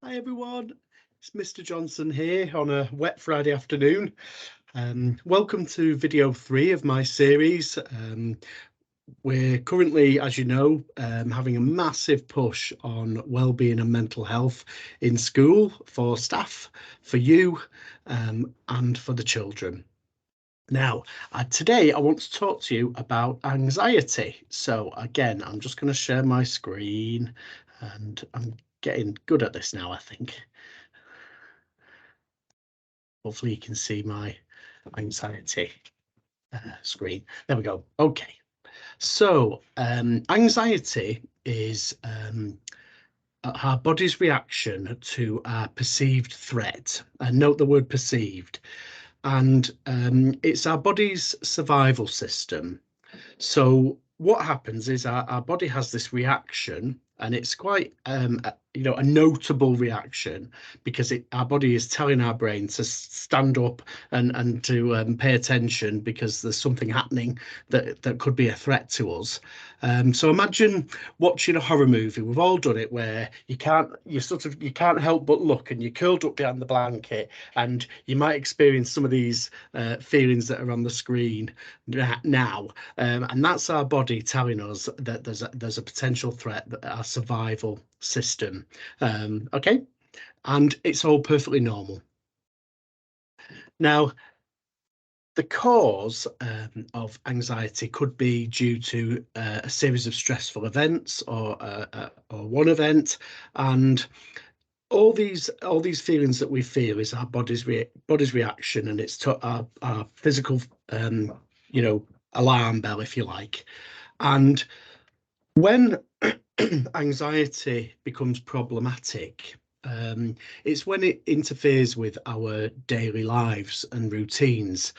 Hi everyone, it's Mr. Johnson here on a wet Friday afternoon. Welcome to video 3 of my series. We're currently, as you know, having a massive push on wellbeing and mental health in school for staff, for you, and for the children. Now, today I want to talk to you about anxiety. So again, I'm just going to share my screen, and I'm getting good at this now, I think. Hopefully you can see my anxiety screen. There we go. Okay. So anxiety is our body's reaction to a perceived threat. And note the word perceived. And it's our body's survival system. So what happens is our body has this reaction, and it's quite a notable reaction, because our body is telling our brain to stand up and to pay attention, because there's something happening that could be a threat to us. So imagine watching a horror movie. We've all done it, where you can't help but look, and you're curled up behind the blanket, and you might experience some of these feelings that are on the screen now, and that's our body telling us that there's a potential threat, that our survival system. Okay, and it's all perfectly normal. Now, the cause of anxiety could be due to a series of stressful events, or one event, and all these feelings that we feel is our body's reaction, and it's to our physical alarm bell, if you like. And when anxiety becomes problematic, it's when it interferes with our daily lives and routines.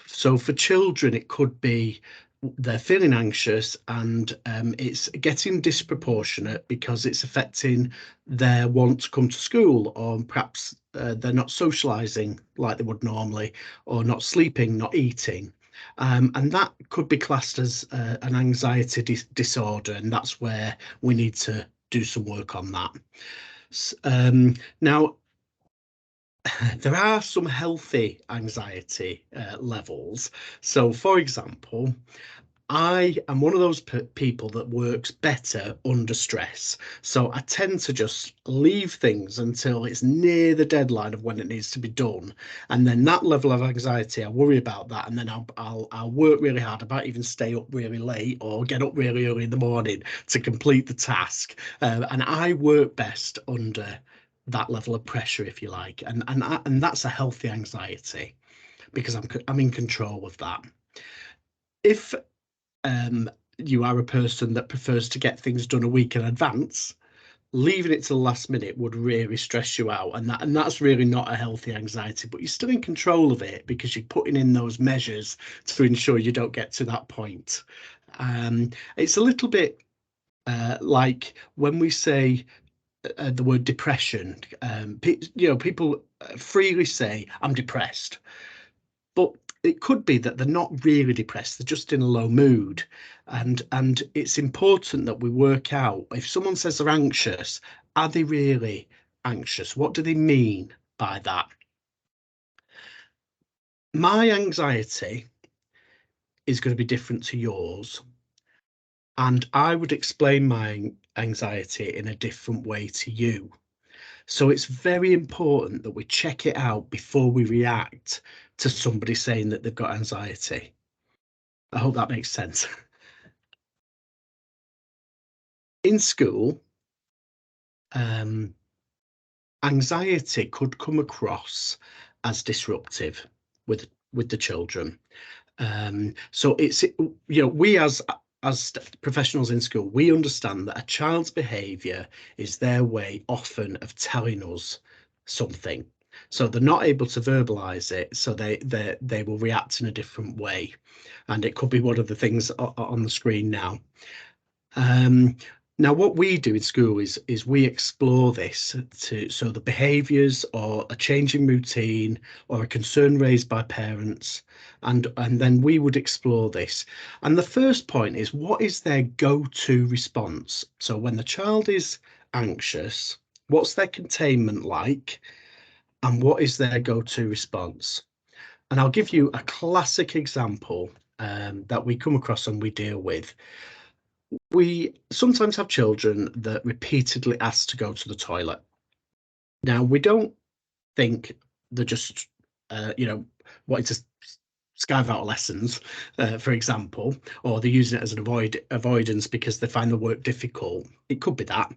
So for children, it could be they're feeling anxious, and it's getting disproportionate because it's affecting their want to come to school, or perhaps they're not socializing like they would normally, or not sleeping, not eating. And that could be classed as an anxiety disorder, and that's where we need to do some work on that. Now, there are some healthy anxiety levels. So, for example, I am one of those people that works better under stress. So I tend to just leave things until it's near the deadline of when it needs to be done. And then that level of anxiety, I worry about that. And then I'll work really hard. I might even stay up really late, or get up really early in the morning to complete the task. And I work best under that level of pressure, if you like. And that's a healthy anxiety, because I'm in control of that. If you are a person that prefers to get things done a week in advance, leaving it to the last minute would really stress you out, and that's really not a healthy anxiety. But you're still in control of it, because you're putting in those measures to ensure you don't get to that point. It's a little bit like when we say the word depression. People freely say, "I'm depressed," but it could be that they're not really depressed, they're just in a low mood. And it's important that we work out, if someone says they're anxious, are they really anxious? What do they mean by that? My anxiety is going to be different to yours, and I would explain my anxiety in a different way to you. So it's very important that we check it out before we react to somebody saying that they've got anxiety. I hope that makes sense. In school, anxiety could come across as disruptive with the children. So it's, we as professionals in school, we understand that a child's behaviour is their way often of telling us something. So they're not able to verbalise it, so they will react in a different way, and it could be one of the things on the screen now. Now, what we do in school is we explore this, so the behaviours, or a change in routine, or a concern raised by parents, and then we would explore this. And the first point is, what is their go-to response? So when the child is anxious, What's their containment like? And what is their go-to response? And I'll give you a classic example that we come across and we deal with. We sometimes have children that repeatedly ask to go to the toilet. Now, we don't think they're just, wanting to skive out lessons, for example, or they're using it as an avoidance because they find the work difficult. It could be that.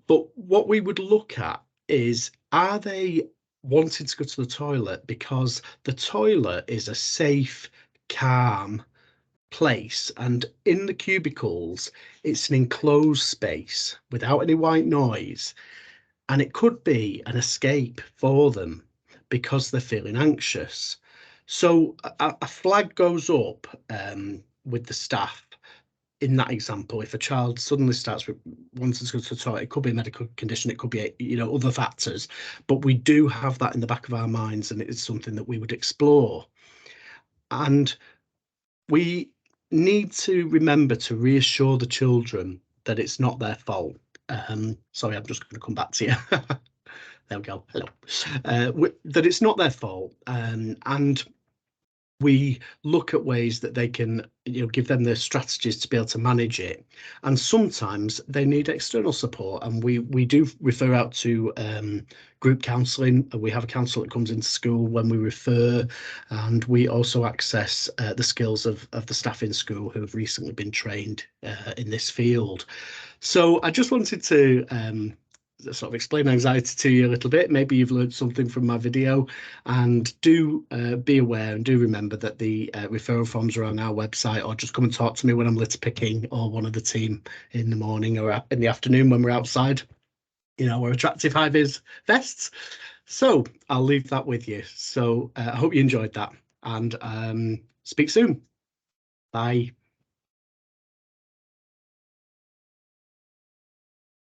But what we would look at is, are they wanting to go to the toilet because the toilet is a safe, calm place, and in the cubicles, it's an enclosed space without any white noise, and it could be an escape for them because they're feeling anxious. So a flag goes up with the staff in that example. If a child suddenly starts wanting to go to the toilet, it could be a medical condition, it could be, other factors, but we do have that in the back of our minds, and it's something that we would explore. And we need to remember to reassure the children that it's not their fault. Sorry, I'm just going to come back to you. There we go. Hello. That it's not their fault, and we look at ways that they can, give them the strategies to be able to manage it. And sometimes they need external support, and we do refer out to group counselling. We have a counsellor that comes into school when we refer, and we also access the skills of the staff in school who have recently been trained in this field. So I just wanted to sort of explain anxiety to you a little bit. Maybe you've learned something from my video, and do be aware and do remember that the referral forms are on our website, or just come and talk to me when I'm litter picking, or one of the team in the morning or in the afternoon when we're outside, we're attractive high-vis vests. So I'll leave that with you. So I hope you enjoyed that, and speak soon. Bye.